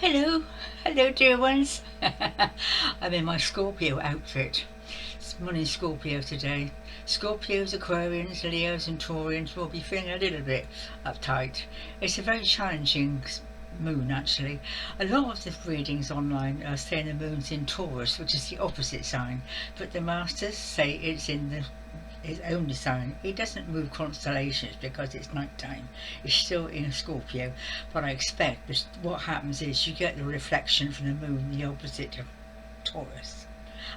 Hello, hello dear ones. I'm in my Scorpio outfit. It's morning Scorpio today. Scorpios, Aquarians, Leos and Taurians will be feeling a little bit uptight. It's a very challenging moon actually. A lot of the readings online are saying the moon's in Taurus, which is the opposite sign, but the masters say it's in his only sign. He doesn't move constellations because it's night time. He's still in Scorpio, but I expect this, what happens is you get the reflection from the moon, the opposite of Taurus.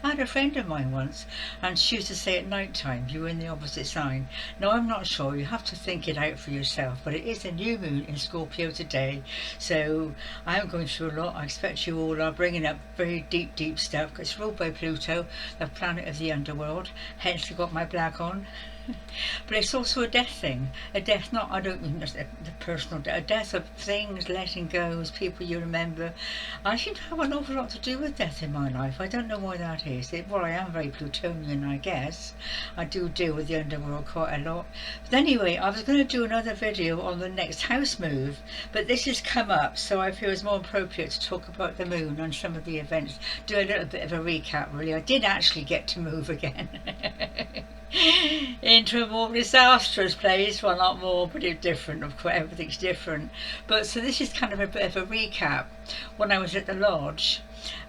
I had a friend of mine once, and she used to say at night time you were in the opposite sign. No, I'm not sure. You have to think it out for yourself. But it is a new moon in Scorpio today, so I am going through a lot. I expect you all are bringing up very deep stuff. It's ruled by Pluto, the planet of the underworld. Hence, I've got my black on. But it's also a death thing. A death, not, I don't mean the personal death, a death of things, letting go, people you remember. I seem to have an awful lot to do with death in my life. I don't know why that is. Well, I am very Plutonian, I guess. I do deal with the underworld quite a lot. But anyway, I was going to do another video on the next house move, but this has come up, so I feel it's more appropriate to talk about the moon and some of the events. Do a little bit of a recap, really. I did actually get to move again. Into a more disastrous place. Well, not more, but it's different. Of course, everything's different. But so this is kind of a bit of a recap. When I was at the lodge,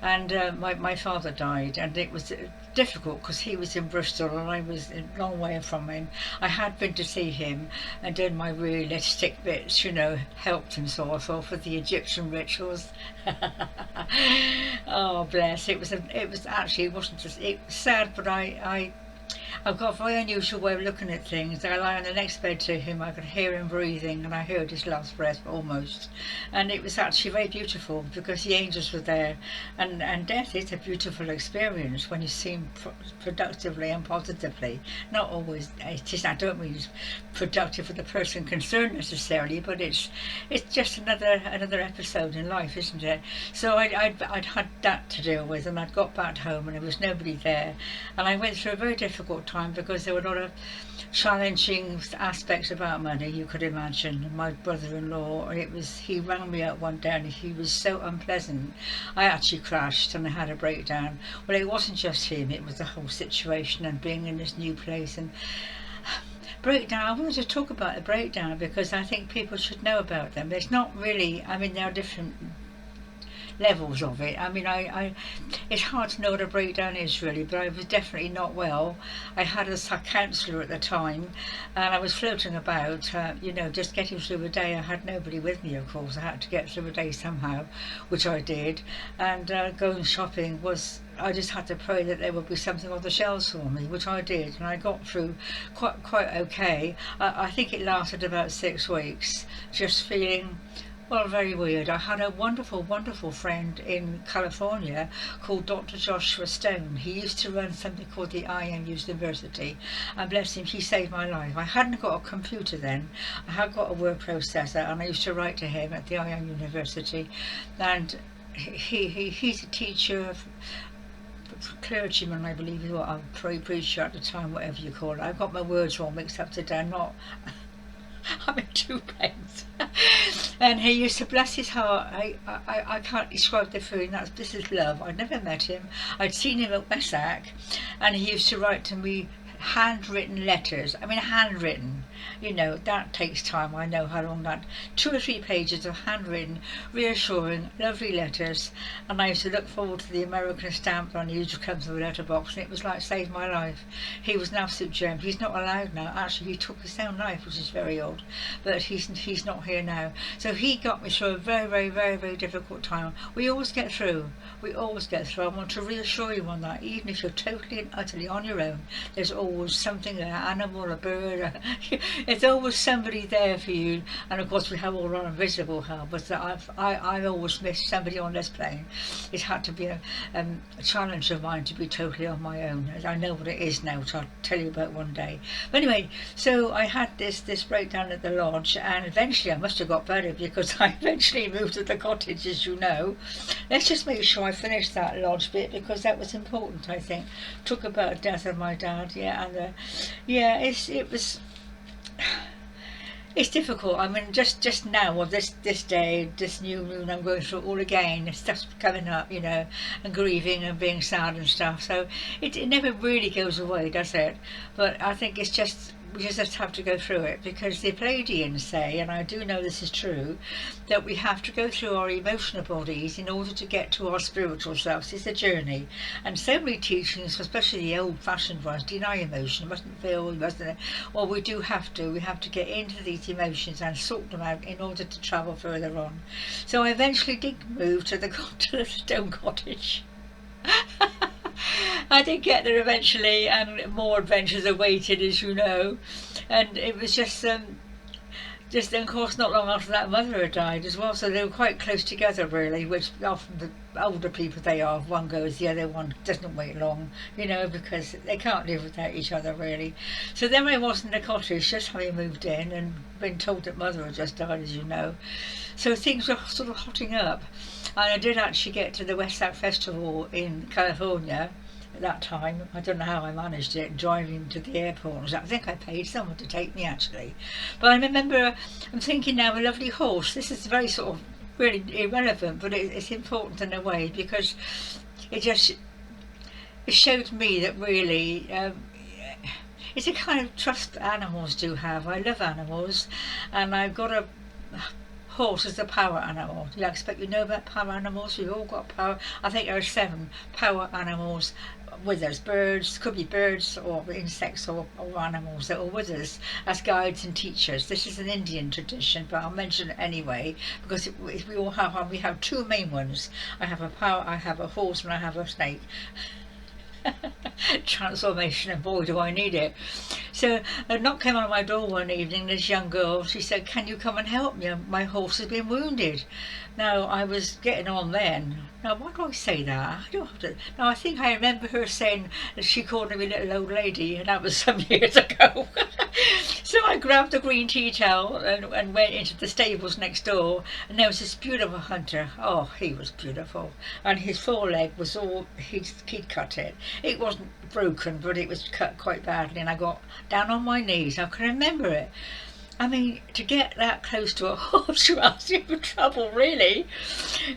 and my father died, and it was difficult because he was in Bristol and I was a long way from him. I had been to see him and done my realistic bits, helped him sort of with the Egyptian rituals. Oh bless! It was actually, it wasn't just, it was sad, but I've got a very unusual way of looking at things. I lie on the next bed to him, I could hear him breathing, and I heard his last breath almost. And it was actually very beautiful because the angels were there. And death is a beautiful experience when you see him productively and positively. Not always, I don't mean it's productive for the person concerned necessarily, but it's just another episode in life, isn't it? So I'd had that to deal with, and I'd got back home and there was nobody there. And I went through a very difficult time because there were a lot of challenging aspects about money, you could imagine. My brother-in-law, he rang me up one day and he was so unpleasant. I actually crashed and I had a breakdown. Well, it wasn't just him, it was the whole situation and being in this new place and breakdown. I wanted to talk about the breakdown because I think people should know about them. There's not really, there are different levels of it. It's hard to know what a breakdown is really, but I was definitely not well. I had a counsellor at the time and I was floating about, just getting through the day. I had nobody with me, of course. I had to get through the day somehow, which I did, and going shopping was, I just had to pray that there would be something on the shelves for me, which I did, and I got through quite okay. I think it lasted about 6 weeks, just feeling, well, very weird. I had a wonderful friend in California called Dr. Joshua Stone. He used to run something called the IM University, and bless him, he saved my life. I hadn't got a computer then. I had got a word processor, and I used to write to him at the IM University, and he's a teacher, clergyman, I believe is what I'm preacher at the time, whatever you call it. I've got my words all mixed up today. I'm in 2 pains. And he used to, bless his heart, I can't describe the feeling. This is love. I'd never met him. I'd seen him at Wessac, and he used to write to me handwritten letters. Handwritten. That takes time. I know how long that. 2 or 3 pages of handwritten, reassuring, lovely letters. And I used to look forward to the American stamp that used to come through the letterbox, and it was like saved my life. He was an absolute gem. He's not allowed now. Actually, he took his own life, which is very odd. But he's not here now. So he got me through a very difficult time. We always get through. We always get through. I want to reassure you on that. Even if you're totally and utterly on your own, there's always something, an animal, a bird. There's always somebody there for you. And of course we have all our invisible help, but I always miss somebody on this plane. It had to be a challenge of mine to be totally on my own. I know what it is now, which I'll tell you about one day. But anyway, so I had this breakdown at the lodge, and eventually I must have got better because I eventually moved to the cottage, as you know. Let's just make sure I finish that lodge bit because that was important, I think. Talk about the death of my dad, yeah, and it was It's difficult. I mean, just now, or this day, this new moon, I'm going through it all again. Stuff's coming up, and grieving and being sad and stuff. So it never really goes away, does it? But I think it's just we just have to go through it, because the Palladians say, and I do know this is true, that we have to go through our emotional bodies in order to get to our spiritual selves. It's a journey, and so many teachings, especially the old-fashioned ones, deny emotion. You mustn't feel, you mustn't. Well, we do have to. We have to get into these emotions and sort them out in order to travel further on. So I eventually did move to the to the stone cottage. I did get there eventually, and more adventures awaited, as you know. And it was just then, of course, not long after that, mother had died as well. So they were quite close together, really. Which often the older people they are, one goes, the other one doesn't wait long, because they can't live without each other, really. So then I was in the cottage, just having moved in, and been told that mother had just died, as you know. So things were sort of hotting up. And I did actually get to the West South Festival in California at that time. I don't know how I managed it, driving to the airport. I think I paid someone to take me, actually. But I remember, I'm thinking now, a lovely horse. This is very sort of really irrelevant, but it's important in a way, because it showed me that really it's a kind of trust that animals do have. I love animals, and I've got a horse is a power animal. I expect you know about power animals. We've all got power. I think there are 7 power animals with us. Birds, could be birds or insects or animals that are with us as guides and teachers. This is an Indian tradition, but I'll mention it anyway, because we all have, we have 2 main ones. I have a horse, and I have a snake. Transformation, and boy do I need it. So a knock came on my door one evening. This young girl, she said, "Can you come and help me? My horse has been wounded." Now I was getting on then. Now why do I say that? I don't have to. Now I think I remember her saying that she called me little old lady, and that was some years ago. So I grabbed the green tea towel and went into the stables next door, and there was this beautiful hunter. Oh, he was beautiful, and his foreleg was all, he'd cut it. It wasn't broken, but it was cut quite badly, and I got down on my knees. I can remember it. I mean, to get that close to a horse, you asked me for trouble, really.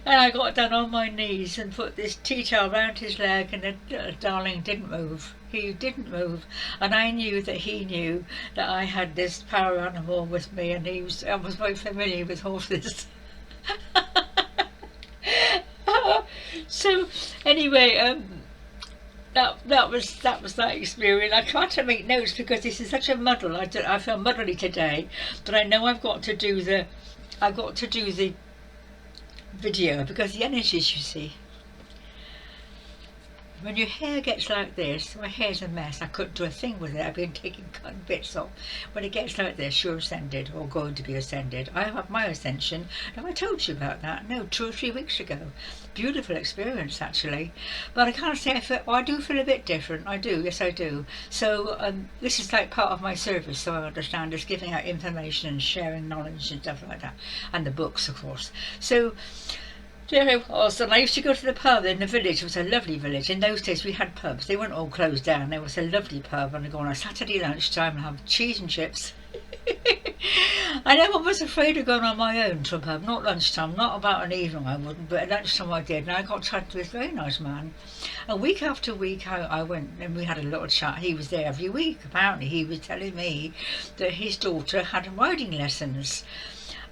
And I got down on my knees and put this tea towel around his leg, and the darling didn't move. He didn't move, and I knew that he knew that I had this power animal with me, and I was very familiar with horses. So anyway, that was that experience. I tried to make notes because this is such a muddle. I feel muddly today, but I know I've got to do the video, because the energies, you see. When your hair gets like this, my hair's a mess. I couldn't do a thing with it. I've been cutting bits off. When it gets like this, you're ascended, or going to be ascended. I have my ascension. Have I told you about that? No, 2 or 3 weeks ago. Beautiful experience, actually. But I can't say I do feel a bit different. I do, yes I do. So this is like part of my service, so I understand, is giving out information and sharing knowledge and stuff like that. And the books, of course. So there I was, and I used to go to the pub in the village. It was a lovely village. In those days we had pubs. They weren't all closed down. There was a lovely pub, and I'd go on a Saturday lunchtime and have cheese and chips. I never was afraid of going on my own to a pub. Not lunchtime, not about an evening I wouldn't, but at lunchtime I did. And I got chatting to this very nice man. And week after week I went, and we had a little chat. He was there every week. Apparently he was telling me that his daughter had riding lessons.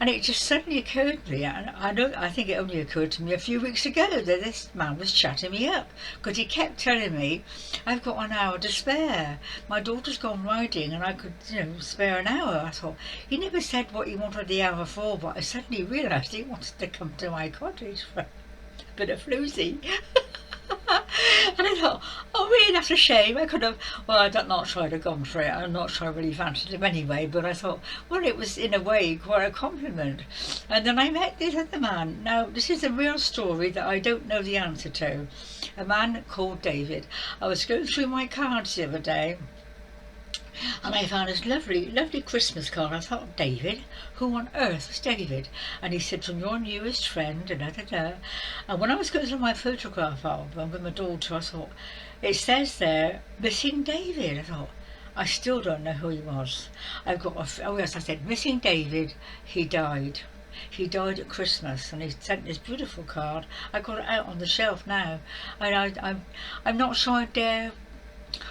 And it just suddenly occurred to me, and I think it only occurred to me a few weeks ago, that this man was chatting me up, because he kept telling me, "I've got an hour to spare. My daughter's gone riding, and I could, spare an hour." I thought, he never said what he wanted the hour for, but I suddenly realised he wanted to come to my cottage for a bit of floozy. And I thought, oh really, that's a shame. I could have, well, I'm not sure I'd have gone for it. I'm not sure I really fancied him anyway, but I thought, well, it was in a way quite a compliment. And then I met this other man. Now, this is a real story that I don't know the answer to. A man called David. I was going through my cards the other day, and I found this lovely, lovely Christmas card. I thought, David? Who on earth was David? And he said, from your newest friend, da-da-da-da. And when I was going through my photograph album with my daughter, I thought, it says there, missing David. I thought, I still don't know who he was. I've got oh yes, I said missing David. He died. He died at Christmas, and he sent this beautiful card. I got it out on the shelf now, and I'm not sure I dare.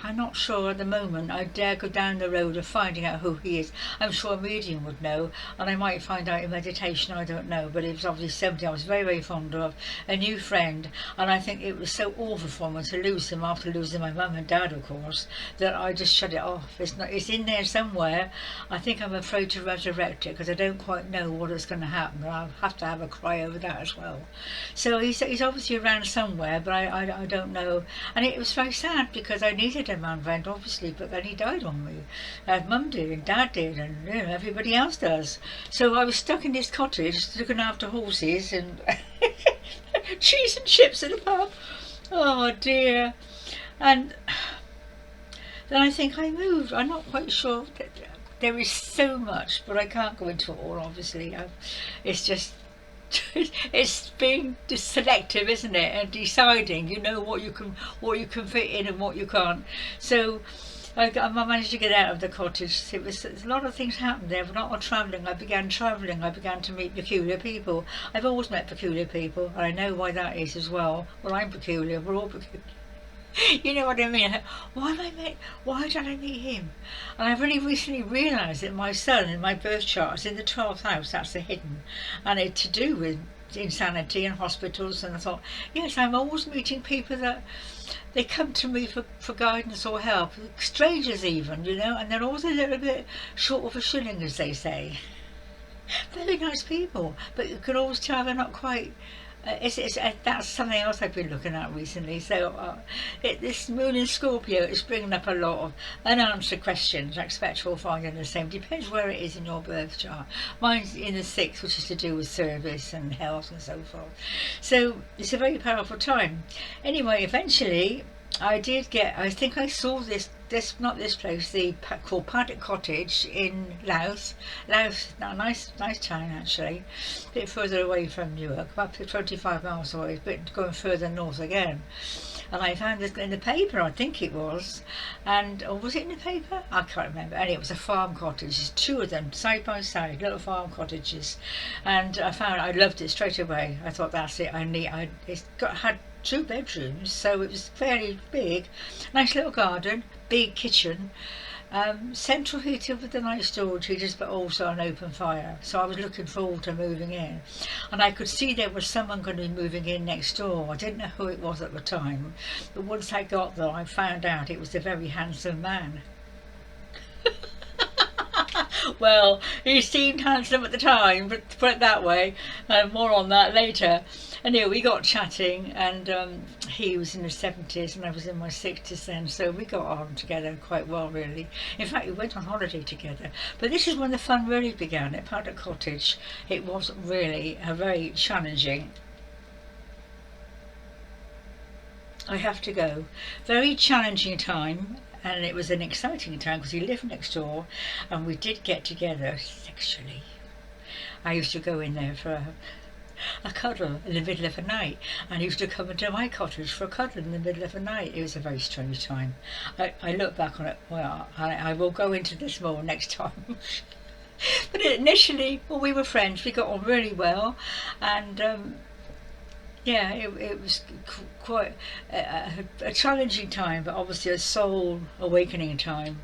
I'm not sure at the moment I dare go down the road of finding out who he is. I'm sure a medium would know, and I might find out in meditation, I don't know, but it was obviously somebody I was very, very fond of, a new friend, and I think it was so awful for me to lose him after losing my mum and dad, of course, that I just shut it off. It's in there somewhere. I think I'm afraid to resurrect it because I don't quite know what is going to happen, and I'll have to have a cry over that as well. So he's obviously around somewhere, but I don't know, and it was very sad because I needed a man friend, obviously, but then he died on me. Mum did, and Dad did, and everybody else does. So I was stuck in this cottage looking after horses and cheese and chips in a pub. Oh dear. And then I think I moved. I'm not quite sure. There is so much, but I can't go into it all, obviously. It's just it's being selective, isn't it, and deciding, what you can fit in and what you can't. So I managed to get out of the cottage. There's a lot of things happened there. A lot of travelling. I began to meet peculiar people. I've always met peculiar people, and I know why that is as well. Well, I'm peculiar. We're all peculiar. You know what I mean? Why did I meet him? And I've only recently realised that my son in my birth chart is in the 12th house. That's the hidden, and it's to do with insanity and hospitals. And I thought, yes, I'm always meeting people that they come to me for guidance or help, strangers even, and they're always a little bit short of a shilling, as they say. Very nice people, but you can always tell they're not quite. That's something else I've been looking at recently. So this moon in Scorpio is bringing up a lot of unanswered questions. I expect you'll find in the same. Depends where it is in your birth chart. Mine's in the 6th, which is to do with service and health and so forth. So it's a very powerful time. Anyway, eventually I think I saw not this place, called Paddock Cottage in Laos. Laos, a nice town actually, a bit further away from Newark, about 25 miles away, but going further north again. And I found this in the paper, I think it was, or was it in the paper? I can't remember. Anyway, it was a farm cottage. There's 2 of them side by side, little farm cottages, and I loved it straight away. I thought, that's it. Had 2 bedrooms, so it was fairly big. Nice little garden, big kitchen, central heating with the nice storage heaters, but also an open fire. So I was looking forward to moving in, and I could see there was someone going to be moving in next door. I didn't know who it was at the time, but once I got there I found out it was a very handsome man. Well, he seemed handsome at the time, but to put it that way, more on that later. Anyway, we got chatting, and he was in his 70s and I was in my 60s then, so we got on together quite well, really. In fact, we went on holiday together. But this is when the fun really began at Paddock Cottage. It was really a very challenging, I have to go, very challenging time. And it was an exciting time because he lived next door, and we did get together sexually. I used to go in there for a cuddle in the middle of the night, and he used to come into my cottage for a cuddle in the middle of the night. It was a very strange time. I look back on it, well, I will go into this more next time. But initially, well, we were friends, we got on really well, and yeah, it was quite a challenging time, but obviously a soul awakening time.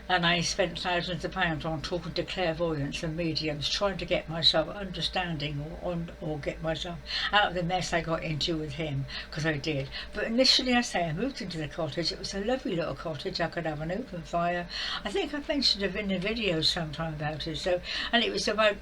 And I spent thousands of pounds on talking to clairvoyants and mediums, trying to get myself understanding or get myself out of the mess I got into with him, because I did. But initially, I moved into the cottage. It was a lovely little cottage. I could have an open fire. I think I've mentioned it in the video sometime about it. So, and it was about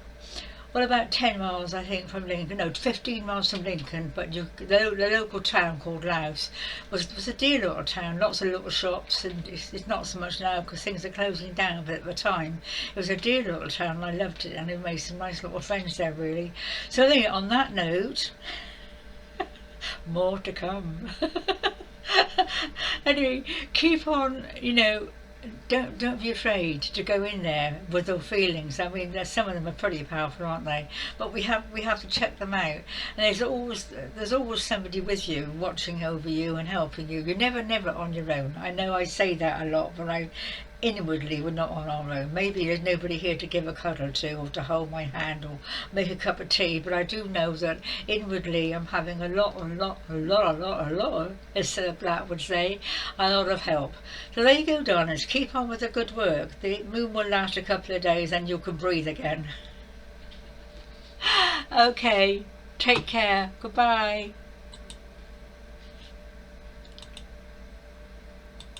10 miles, I think, from Lincoln. No, 15 miles from Lincoln, but the local town called Laos was a dear little town, lots of little shops, and it's not so much now because things are closing down, but at the time it was a dear little town, and I loved it, and I made some nice little friends there, really. So anyway, on that note, more to come. Anyway, keep on, don't be afraid to go in there with your feelings. I mean, some of them are pretty powerful, aren't they? But we have to check them out. And there's always somebody with you, watching over you and helping you. You're never on your own. I know I say that a lot, but inwardly we're not on our own. Maybe there's nobody here to give a cuddle to or to hold my hand or make a cup of tea, but I do know that inwardly I'm having a lot, as Sir Black would say, a lot of help. So there you go, darlings. Keep on with the good work. The moon will last a couple of days and you can breathe again. Okay, take care. Goodbye.